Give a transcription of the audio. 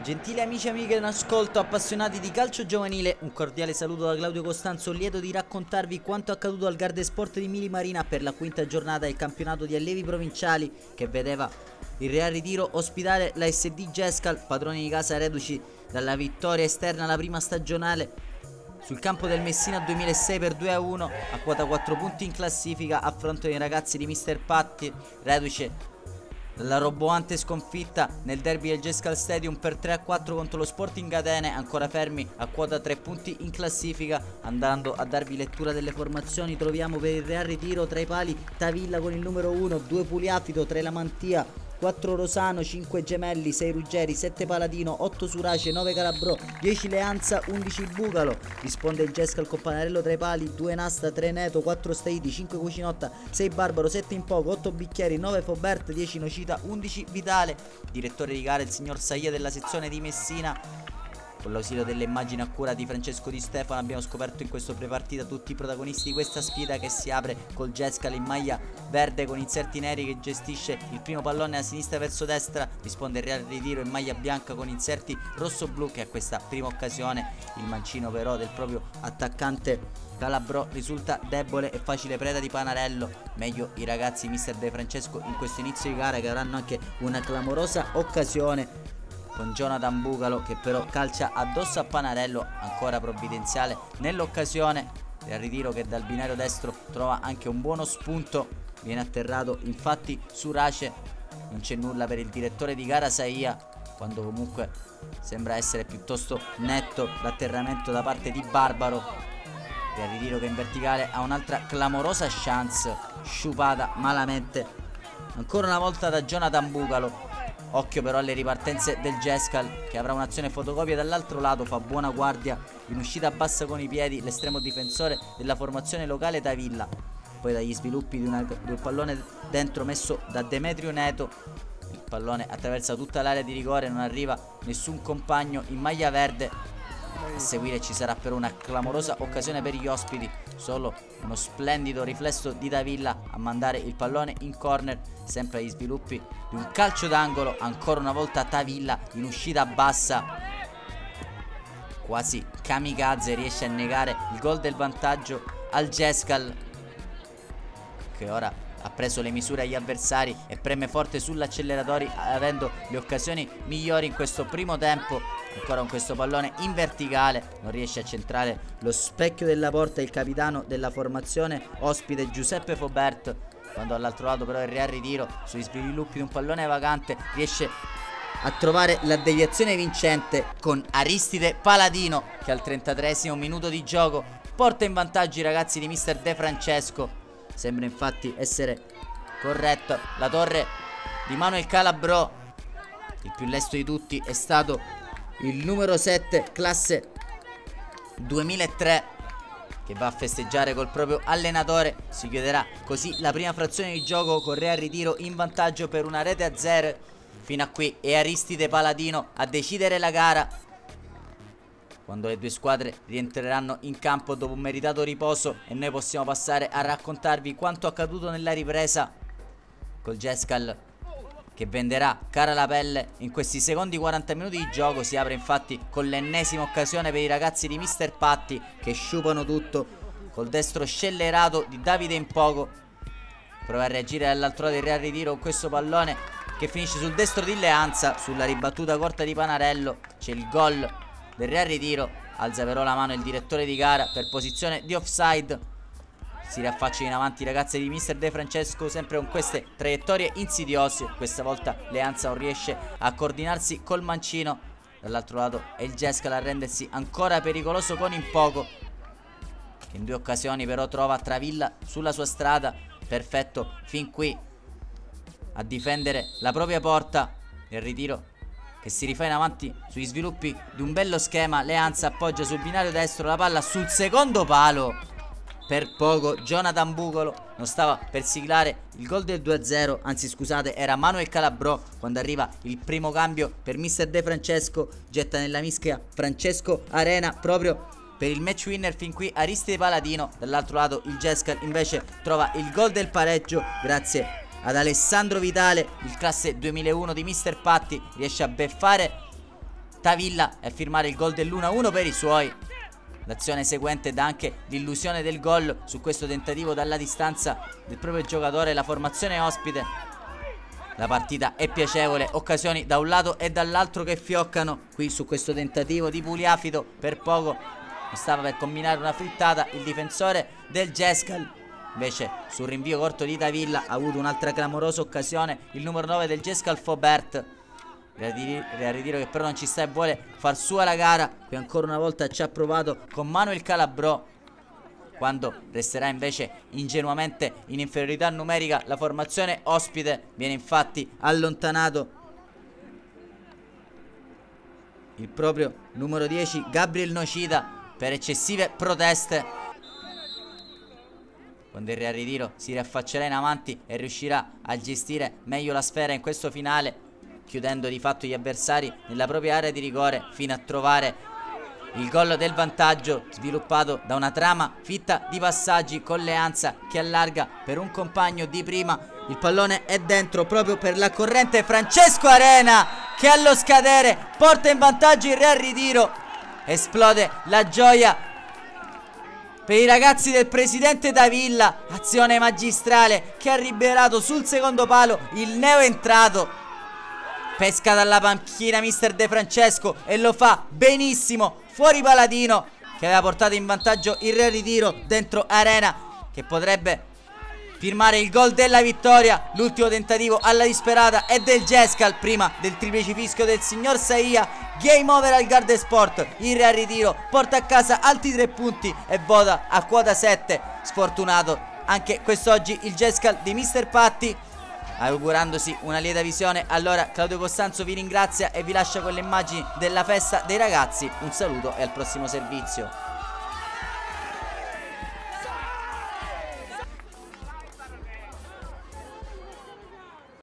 Gentili amici e amiche in ascolto, appassionati di calcio giovanile, un cordiale saluto da Claudio Costanzo, lieto di raccontarvi quanto accaduto al Garde Sport di Mili Marina per la quinta giornata del campionato di allievi provinciali, che vedeva il Real Ritiro ospitare la SD Gescal, padroni di casa reduci dalla vittoria esterna alla prima stagionale sul campo del Messina 2006 per 2-1, a quota 4 punti in classifica, affrontano i ragazzi di Mister Patti, reduce dalla roboante sconfitta nel derby del Gescal Stadium per 3-4 contro lo Sporting Atene, ancora fermi a quota 3 punti in classifica. Andando a darvi lettura delle formazioni, troviamo per il Real Ritiro tra i pali Tavilla con il numero 1, 2 Puliafito, 3 Lamantia, 4 Rosano, 5 Gemelli, 6 Ruggeri, 7 Paladino, 8 Surace, 9 Calabrò, 10 Leanza, 11 Bucalo. Risponde il Gescal con Panarello tra i pali, 2 Nasta, 3 Neto, 4 Staiti, 5 Cucinotta, 6 Barbaro, 7 Impoco, 8 Bicchieri, 9 Fobert, 10 Nocita, 11 Vitale. Direttore di gara il signor Saia della sezione di Messina. Con l'ausilio delle immagini a cura di Francesco Di Stefano abbiamo scoperto in questo prepartita tutti i protagonisti di questa sfida, che si apre col Gescal in maglia verde con inserti neri, che gestisce il primo pallone a sinistra verso destra. Risponde il Real Ritiro in maglia bianca con inserti rosso-blu, che a questa prima occasione il mancino però del proprio attaccante Calabrò risulta debole e facile preda di Panarello. Meglio i ragazzi mister De Francesco in questo inizio di gara, che avranno anche una clamorosa occasione con Jonathan Bucalo, che però calcia addosso a Panarello, ancora provvidenziale nell'occasione. Il Ritiro che dal binario destro trova anche un buono spunto, viene atterrato infatti Surace. Non c'è nulla per il direttore di gara Saia, quando comunque sembra essere piuttosto netto l'atterramento da parte di Barbaro. Il Ritiro che in verticale ha un'altra clamorosa chance, sciupata malamente ancora una volta da Jonathan Bucalo. Occhio però alle ripartenze del Gescal, che avrà un'azione fotocopia dall'altro lato. Fa buona guardia in uscita bassa con i piedi l'estremo difensore della formazione locale Tavilla. Poi dagli sviluppi di un pallone dentro messo da Demetrio Neto, il pallone attraversa tutta l'area di rigore, non arriva nessun compagno in maglia verde. A seguire ci sarà però una clamorosa occasione per gli ospiti, solo uno splendido riflesso di Tavilla a mandare il pallone in corner, sempre agli sviluppi di un calcio d'angolo. Ancora una volta Tavilla in uscita bassa, quasi kamikaze, riesce a negare il gol del vantaggio al Gescal, che ora ha preso le misure agli avversari e preme forte sull'acceleratore, avendo le occasioni migliori in questo primo tempo. Ancora con questo pallone in verticale, non riesce a centrare lo specchio della porta il capitano della formazione ospite Giuseppe Fobert, quando all'altro lato però il Real Ritiro, sugli sviluppi di un pallone vagante, riesce a trovare la deviazione vincente con Aristide Paladino, che al 33esimo minuto di gioco porta in vantaggio i ragazzi di mister De Francesco. Sembra infatti essere corretta la torre di Manuel Calabrò. Il più lesto di tutti è stato il numero 7 classe 2003, che va a festeggiare col proprio allenatore. Si chiuderà così la prima frazione di gioco con Real Ritiro in vantaggio per 1-0. Fino a qui è Aristide Paladino a decidere la gara, quando le due squadre rientreranno in campo dopo un meritato riposo, e noi possiamo passare a raccontarvi quanto accaduto nella ripresa, col Gescal che venderà cara la pelle in questi secondi 40 minuti di gioco. Si apre infatti con l'ennesima occasione per i ragazzi di mister Patti, che sciupano tutto col destro scellerato di Davide Impoco. Prova a reagire dall'altro lato del Real Ritiro con questo pallone che finisce sul destro di Leanza. Sulla ribattuta corta di Panarello c'è il gol del Real Ritiro. Alza però la mano il direttore di gara per posizione di offside. Si riaffaccia in avanti i ragazzi di mister De Francesco, sempre con queste traiettorie insidiose. Questa volta Leanza non riesce a coordinarsi col mancino. Dall'altro lato è il Gescal a rendersi ancora pericoloso con Impoco, che in due occasioni però trova Tavilla sulla sua strada. Perfetto fin qui a difendere la propria porta. Il Ritiro che si rifà in avanti sugli sviluppi di un bello schema. Leanza appoggia sul binario destro la palla sul secondo palo. Per poco Jonathan Bucalo non stava per siglare il gol del 2-0, anzi scusate, era Manuel Calabrò, quando arriva il primo cambio per mister De Francesco. Getta nella mischia Francesco Arena proprio per il match winner fin qui Aristide Paladino. Dall'altro lato il Gescal invece trova il gol del pareggio grazie ad Alessandro Vitale, il classe 2001 di mister Patti. Riesce a beffare Tavilla e a firmare il gol dell'1-1 per i suoi. L'azione seguente dà anche l'illusione del gol su questo tentativo dalla distanza del proprio giocatore. La formazione ospite. La partita è piacevole, occasioni da un lato e dall'altro che fioccano qui su questo tentativo di Pugliafido. Per poco stava per combinare una frittata il difensore del Gescal. Invece sul rinvio corto di Tavilla ha avuto un'altra clamorosa occasione il numero 9 del Gescal, Fobert. Real Ritiro che però non ci sta e vuole far sua la gara. Qui ancora una volta ci ha provato con Manuel Calabrò, quando resterà invece ingenuamente in inferiorità numerica la formazione ospite. Viene infatti allontanato il proprio numero 10 Gabriel Nocida per eccessive proteste, quando il Real Ritiro si riaffaccerà in avanti e riuscirà a gestire meglio la sfera in questo finale, chiudendo di fatto gli avversari nella propria area di rigore fino a trovare il gol del vantaggio, sviluppato da una trama fitta di passaggi con Leanza che allarga per un compagno di prima. Il pallone è dentro proprio per la corrente. Francesco Arena che allo scadere porta in vantaggio il Real Ritiro. Esplode la gioia per i ragazzi del presidente Tavilla. Azione magistrale che ha liberato sul secondo palo il neoentrato. Pesca dalla panchina mister De Francesco e lo fa benissimo fuori paladino, che aveva portato in vantaggio il Real Ritiro. Dentro Arena che potrebbe firmare il gol della vittoria. L'ultimo tentativo alla disperata è del Gescal prima del triplice fischio del signor Saia. Game over al Gardesport. Il Real Ritiro porta a casa altri 3 punti e vota a quota 7. Sfortunato anche quest'oggi il Gescal di mister Patti, augurandosi una lieta visione. Allora Claudio Costanzo vi ringrazia e vi lascia con le immagini della festa dei ragazzi. Un saluto e al prossimo servizio.